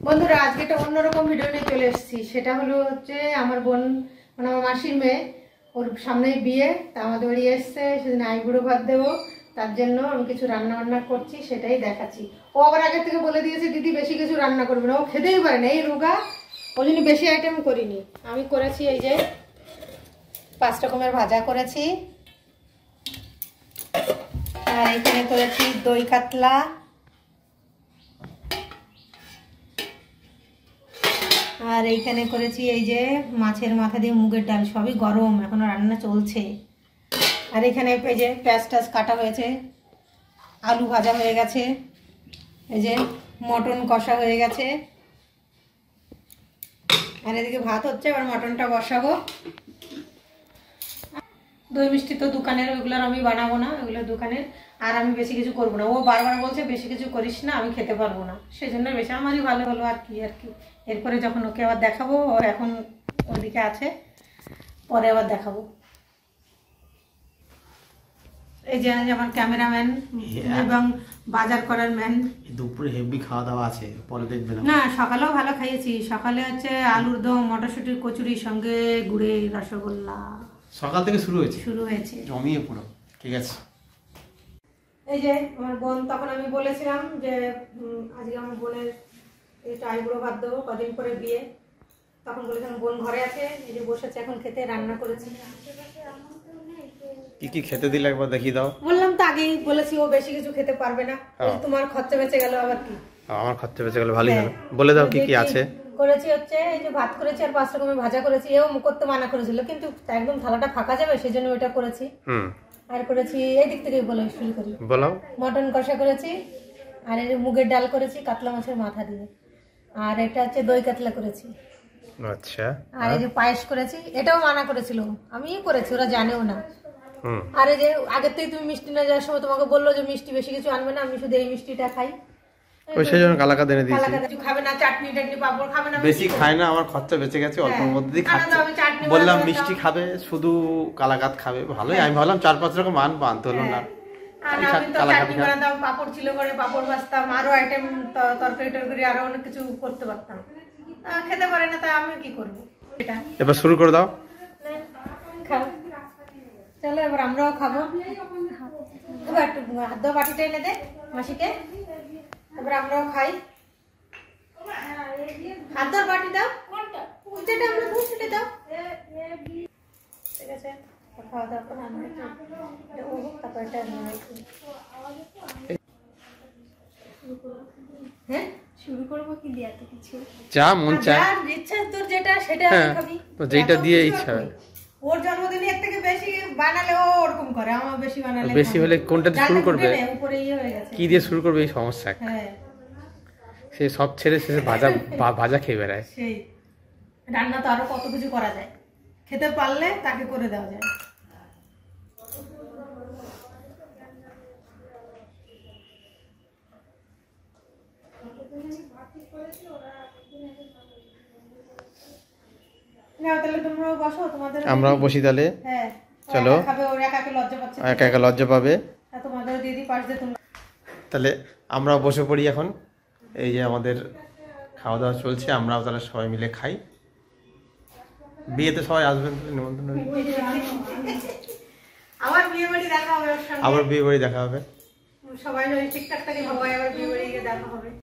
বন্ধুরা আজকে একটা অন্যরকম ভিডিও নিয়ে চলে এসেছি। সেটা হলো হচ্ছে আমার বোন মানে আমার মাসির মেয়ে, ওর সামনেই বিয়ে, তা আমাদের বাড়ি এসছে, সেদিন আইবুড়ো ভাত দেবো, তার জন্য আমি কিছু রান্না বান্না করছি, সেটাই দেখাচ্ছি। ও আবার আগে থেকে বলে দিয়েছে দিদি বেশি কিছু রান্না করবে না, ও খেতেই পারে না, এই রোগা, ওই জন্য বেশি আইটেম করিনি। আমি করেছি এই যে 5 রকমের ভাজা করেছি, আর এখানে করেছি দই কাতলা, আর এইখানে করেছি এই যে মাছের মাথা দিয়ে মুগের ডাল, সবই গরম, এখনো রান্না চলছে। আর এখানে এই যে পেঁয়াজ টাজ কাটা হয়েছে, আলু ভাজা হয়ে গেছে, এই যে মটন কষা হয়ে গেছে, আর এদিকে ভাত হচ্ছে, এবার মটনটা বসাবো। দই মিষ্টি তো দোকানের, ওইগুলোর আমি বানাবো না, ওইগুলো দোকানের। আর আমি বেশি কিছু করবো না, ও বারবার বলছে বেশি কিছু করিস না, আমি খেতে পারবো না, সেজন্য বেশি আমারই ভালো হলো আর কি। এরপরে যখন ওকে আবার দেখাবো, ও এখন ওদিকে আছে, পরে আবার দেখাবো। এই যে আমার ক্যামেরাম্যান এবং বাজার করার ম্যান। দুপুরে হেভি খাওয়া দাওয়া আছে, পরে দেখবেন। না, সকালেও ভালো খাইয়েছি। সকালে হচ্ছে আলুর দম, মটরশুটির কচুরির সঙ্গে গুড়ে রসগোল্লা, সকাল থেকে শুরু হয়েছে জমিয়ে পুরো। ঠিক আছে, এই যে আমার বোন, তখন আমি বলেছিলাম যে আজকে আমার বোনের একটু আইবুড়ো ভাত দেবো, কদিন পরে বিয়ে, তখন বলেছিলাম বোন ঘরে আছে, এই যে বসেছে এখন খেতে, রান্না করেছি। কি কি খেতে দিলে একবার দেখিয়ে দাও। বললাম তো আগেই বলেছি, ও বেশি কিছু খেতে পারবে না, তোমার খরচা বেঁচে গেল। আবার কি আমার খরচা বেঁচে গেল, ভালোই হলো। বলে দাও কি কি আছে। করেছি হচ্ছে এই যে ভাত করেছি, আর 5 রকমের ভাজা করেছি। এও করতে মানা করেছিল, কিন্তু একদম থালাটা ফাঁকা যাবে সেই জন্য ওইটা করেছি। আর করেছি এই দিক থেকে বলে শুরু করি, বলো। মটন কষা করেছি, আর এই যে মুগের ডাল করেছি কাতলা মাছের মাথা দিয়ে, আর এটা হচ্ছে দই কাতলা করেছি। আচ্ছা, আর এই যে পায়েস করেছি, এটাও মানা করেছিল, আমিই করেছি, ওরা জানেও না। আর এই যে আগের থেকে তুমি মিষ্টি না যাওয়ার সময় তোমাকে বললো যে মিষ্টি বেশি কিছু আনবে না, আমি শুধু এই মিষ্টিটা খাই, ওই সেজন্য কালাকাদ এনে দিয়েছি। কালাকাদ কিছু খাবে না, চাটনি টাটনি পাপড় খাবে না, বেশি খায় না, আমার খরচা বেঁচে গেছে, অল্পের মধ্যে দিয়ে খাচ্ছে। বললাম মিষ্টি খাবে, শুধু কালাকাদ খাবে, ভালোই। আমি ভাবলাম 4-5 রকম আনবো, আনতে হলো না। আর আমি তো চাটনি বানাতাম, পাপড় ছিল করে পাপড় ভাজতাম, আরো আইটেম তরকারি টরকারি আরো অনেক কিছু করতে পারতাম। খেতে পারে না, তাই আমি কি করবো। এটা এবার শুরু করে দাও। খাও, চলো এবার আমরাও খাবো। এবার একটু হাত দাও, বাটিটা এনে দে মাসিকে, এবার আমরাও খাই। হাত দাও, বাটি দাও, যেটা আমরা খাই সেটা দাও। ঠিক আছে, খাওয়া দাওয়া করে আমরা তারপর এটা হ্যাঁ শুরু করবো কি দিয়ে এত কিছু, যা মন চায়, ইচ্ছা তোর যেটা সেটা খাবি, তো যেটা দিয়ে ইচ্ছা। ওর জন্মদিনে এর থেকে বেশি বানালে ও ওরকম করে, আমার বেশি বানালে বেশি হলে কোনটা দিয়ে শুরু করবে, উপরে হয়ে গেছে, কি দিয়ে শুরু করবে এই সমস্যা। হ্যাঁ, সে সব ছেড়ে শেষে ভাজা খেয়ে বেড়ায়। সেই রান্না তো আরো কত কিছু করা যায়, খেতে পারলে তাকে করে দেওয়া যায়। আমরাও বসি তাহলে। চলো, একা একা লজ্জা পাবে, তাহলে আমরাও বসে পড়ি এখন। এই যে আমাদের খাওয়া দাওয়া চলছে, আমরাও তাহলে সবাই মিলে খাই। বিয়েতে সবাই আসবেন, নিমন্ত্রণ। আবার বিয়ে বাড়ি দেখা হবে, আবার বিয়ে বাড়ি দেখা হবে, সবাই ঠিকঠাক থাকে, সবাই আবার বিয়ে বাড়ি দেখা হবে।